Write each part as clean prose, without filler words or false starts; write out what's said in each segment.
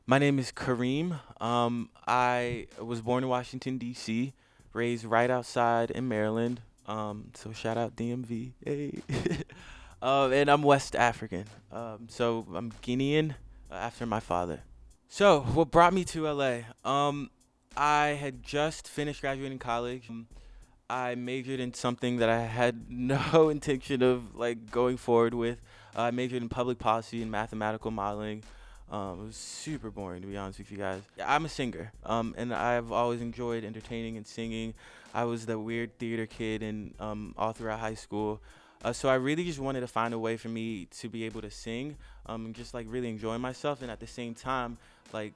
My name is Karim. I was born in Washington, D.C., raised right outside in Maryland. So shout out DMV. Hey. And I'm West African. So I'm Guinean after my father. So what brought me to LA? I had just finished graduating college. I majored in something that I had no intention of like going forward with. I majored in public policy and mathematical modeling. It was super boring, to be honest with you guys. I'm a singer, and I've always enjoyed entertaining and singing. I was the weird theater kid, and all throughout high school. So I really just wanted to find a way for me to be able to sing, and just like really enjoy myself, and at the same time, like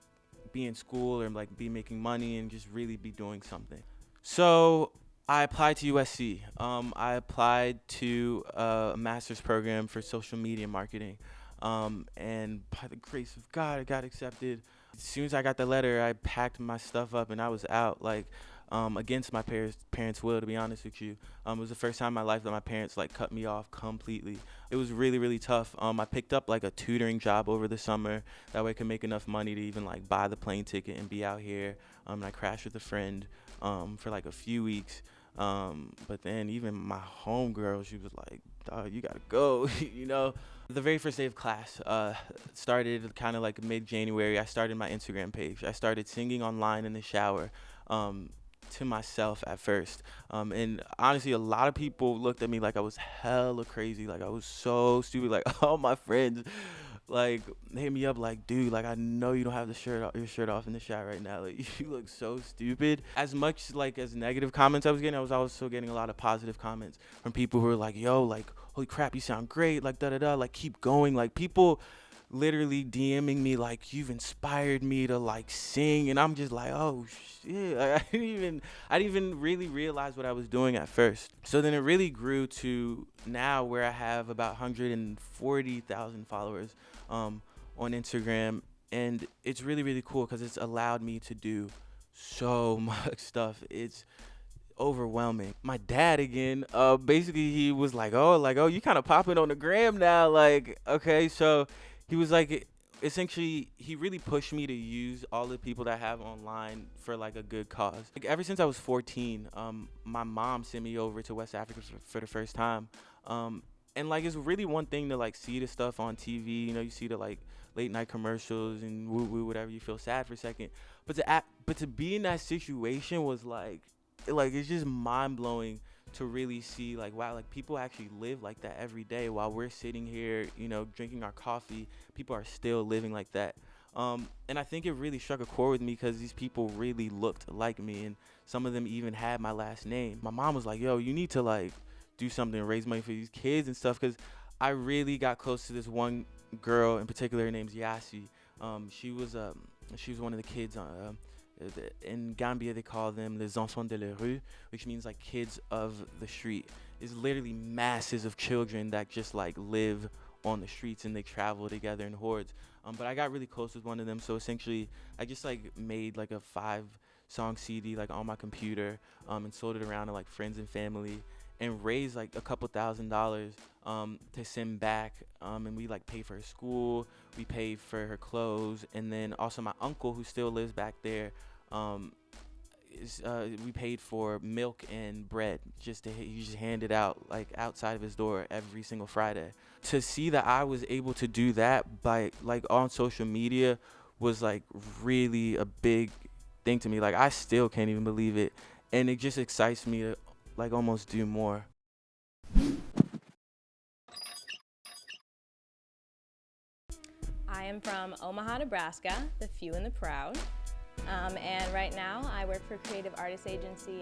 be in school or like be making money and just really be doing something. So I applied to USC. I applied to a master's program for social media marketing. And by the grace of God, I got accepted. As soon as I got the letter, I packed my stuff up and I was out, like, against my parents' will, to be honest with you. It was the first time in my life that my parents, like, cut me off completely. It was really, really tough. I picked up, like, a tutoring job over the summer. That way I could make enough money to even, like, buy the plane ticket and be out here. And I crashed with a friend for, like, a few weeks. But then even my homegirl, she was like, "Dog, you gotta go," you know. The very first day of class started kind of like mid-January. I started my Instagram page. I started singing online in the shower, to myself at first. And honestly, a lot of people looked at me like I was hella crazy, like I was so stupid. Like all my friends, like hit me up like, "Dude, like I know you don't have your shirt off in the shower right now. Like you look so stupid." As much like as negative comments I was getting, I was also getting a lot of positive comments from people who were like, "Yo, like holy crap, you sound great, like da da da, like keep going." Like people literally DMing me like, "You've inspired me to like sing," and I'm just like, "Oh shit!" Like, I didn't even really realize what I was doing at first. So then it really grew to now where I have about 140,000 followers, on Instagram, and it's really really cool because it's allowed me to do so much stuff. It's overwhelming. My dad again, basically he was like, oh, you kind of popping on the gram now, like, okay, so he was like, essentially, he really pushed me to use all the people that I have online for like a good cause. Like ever since I was 14, my mom sent me over to West Africa for the first time, and like it's really one thing to like see the stuff on TV, you know, you see the like late night commercials and woo woo whatever, you feel sad for a second, but to be in that situation was like it's just mind blowing to really see like wow, like people actually live like that every day while we're sitting here, you know, drinking our coffee. People are still living like that. And I think it really struck a chord with me because these people really looked like me, and some of them even had my last name. My mom was like, "Yo, you need to like do something, raise money for these kids and stuff," because I really got close to this one girl in particular. Her name's Yasi. She was one of the kids in Gambia. They call them les enfants de la rue, which means like kids of the street. It's literally masses of children that just like live on the streets and they travel together in hordes. But I got really close with one of them, so essentially I just like made like a 5-song CD like on my computer, and sold it around to like friends and family, and raised like a couple $1,000s, to send back, and we like paid for her school, we paid for her clothes, and then also my uncle who still lives back there, um, we paid for milk and bread just to he just handed out like outside of his door every single Friday. To see that I was able to do that by like on social media was like really a big thing to me. Like I still can't even believe it, and it just excites me to like almost do more. I am from Omaha, Nebraska, the few and the proud. And right now I work for a creative artist agency